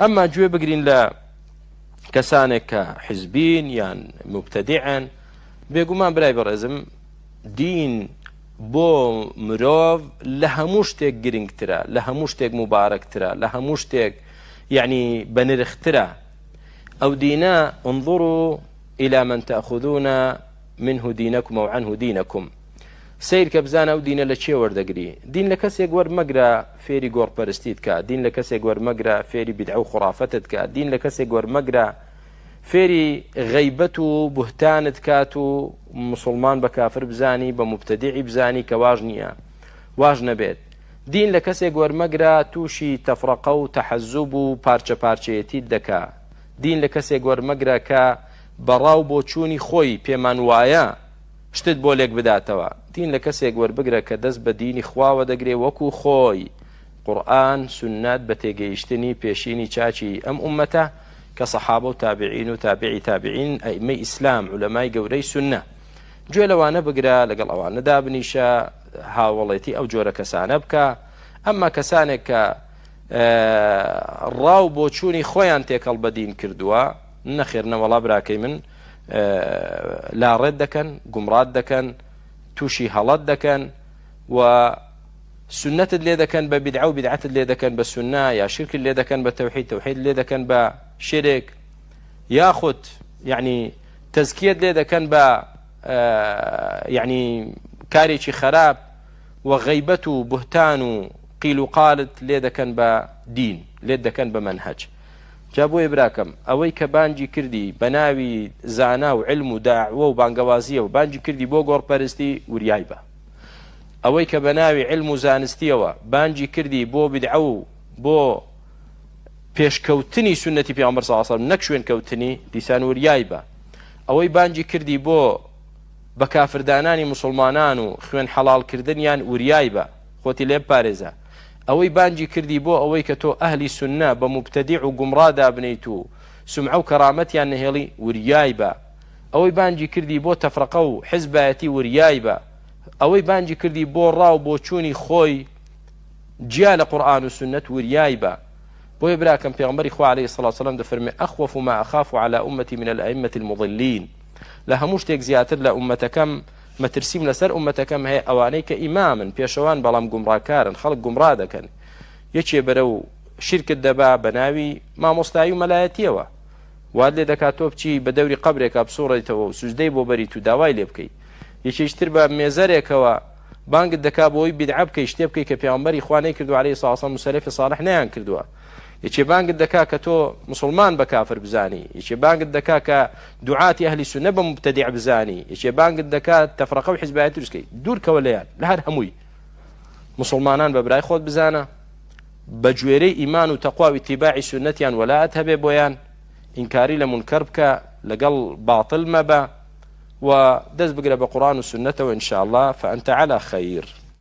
ئەمما گوێ بگرین لە کەسانێک کە حزبین یان مبتەدیعن، بێگومان برای بەڕێزم دین بۆ مرۆڤ لە هەموو شتێک گرنگترە، لە هەموو شتێک مبارەکترە، لە هەموو شتێک یعنی بەنرخترە. ئەو دینە انظروا إلى من تأخذون منه دينكم أو عنه دينكم. سیر کە بزانە ئەو دینە لە چێ وەردەگری. دین لە کەسێک وەرمەگرە فێری گۆڕپەرستیت کە، دین لە کەسێک وەرمەگرە فێری بیدعە و خوڕافەتت کە، دین لە کەسێک وەرمەگرە فێری غەیبەت و بوهتانت کات و مسلمان بە کافر بزانی، بە مبتەدیعی بزانی کە واژ نییە، واژ نەبێت. دین لە کەسێک وەرمەگرە تووشی تەفرەقە و تەحەزوب و پارچە پارچەیەتیت دەکا. دین لە کەسێک وەرمەگرە کە بەڕاو بۆ چوونی خۆی پێمان وایە شتت بۆ لێک بداتەوە. دین لە کەسێک وەربگرە کە دەست بە دینی خواوە دەگرێ وەکو خۆی. قورئان سنەت بە تێگەیشتنی پێشینی چاچی ئەم ئومەتە کە سەحابە و تابعین و تابعی تابعین ئەئیمەی ئیسلام عولەمای گەورەی سنە. گوێ لەوانە بگرە، لەگەڵ ئەوانەدا بنیشە، هاوڵێتی ئەو جۆرە کەسانە بکە. ئەمما کەسانێک کە ڕاو بۆ چوونی خۆیان تێکەڵ بە دین کردووە، نەخێرنە وەڵا براکەی من، لاڕێت دەکەن، گومڕات دەکەن، تووشی هەڵەت دەکەن و سنەتت لێ دەکەن بە بیدعە و بیدعەتت لێ دەکەن بە سنە، یا شرکت لێ دەکەن بە تەوحید، تەوحید لێ دەکەن بە شرک، یاخود یعنی تەزکیەت لێ دەکەن بە یعنی کارێکی خراپ و غەیبەت و بوهتان و قیل و قالت لێ دەکەن بە دین، لێ دەکەن بە منهج. جا بۆیە براکەم ئەوەی کە بانگی کردی بە ناوی زانا و علم و داعوە و بانگەوازیە و بانگی کردی بۆ گۆڕپەرستی وریای بە. ئەوەی کە بە ناوی علم و زانستیەوە بانگی کردی بۆ بیدعە و بۆ پێشکەوتنی سنەتی پێغەمبەر صلی الله علیه و سلم نەک شوێنکەوتنی، دیسان وریای بە. ئەوەی بانگی کردی بۆ بە کافردانانی مسلمانان و خوێن حەڵالکردنیان وریای بە، خۆتی لێ بپارێزە. ئەوەی بانگی کردی بۆ ئەوەی کە تۆ ئەهلی سنە بە مبتەدیع و گومڕادا بنیت و سمعە و کەرامەتیان نەهێڵی وریای بە. ئەوەی بانگی کردی بۆ تەفرەقە و حیزبایەتی وریای بە. ئەوەی بانگی کردی بۆ ڕاو بۆ چوونی خۆی جیا لە قورئان و سنەت وریای بە. بۆیە براکەم پێغەمبەری خوا عەلەیهی سەڵات وسەلام دەفەرمێ ئەخوەف ما ئەخاف على ئومەتی من الأئمة المضلین. لە هەموو شتێک زیاتر لە ئومەتەکەم مەترسیم لەسەر ئومەتەکەم هەیە ئەوانەی کە ئیمامن، پێشەوان بەڵام گومڕاکارن، خەڵک گومڕا دەکەن. یەکێ بەرەو شرکت دەبا بە ناوی مامۆستایی و مەلایەتیەوە، وات لێ دەکات تۆ بچی بە دەوری قەبرێکا بسوڕێتەوە و سوزدەی بۆ بەریت و داوای لێ بکەیت. یەکێشتر بە مێزەرێکەوە بانگت دەکا بۆی بیدعە بکەی، شتێ بکەی کە پێغەمبەری خوا نەیکردووە عەلەیهی سەڵات وسەلام و سەلەفی صالح نەیان کردووە. یەکێ بانگت دەکا کە تۆ مسلمان بە کافر بزانی، یەکێ بانگت دەکا کە دوعاتی ئەهلی سنە بە مبتەدیع بزانی، یەکێ بانگت دەکات تەفرەقە و حیزبایەت دروستکەی. دوورکەوە لەیان لە هەر هەمووی. مسلمانان بە برای خۆت بزانە، بە گوێرەی ئیمان و تەقوا و ئیتیباعی سنەتیان وەلایەت هەبێ بۆیان، ئینکاری لە منکەر بکە، لەگەڵ باطل مەبە و دەست بگرە بە قورئان و سنەتەوە ئینشاء الله فأنت على خير.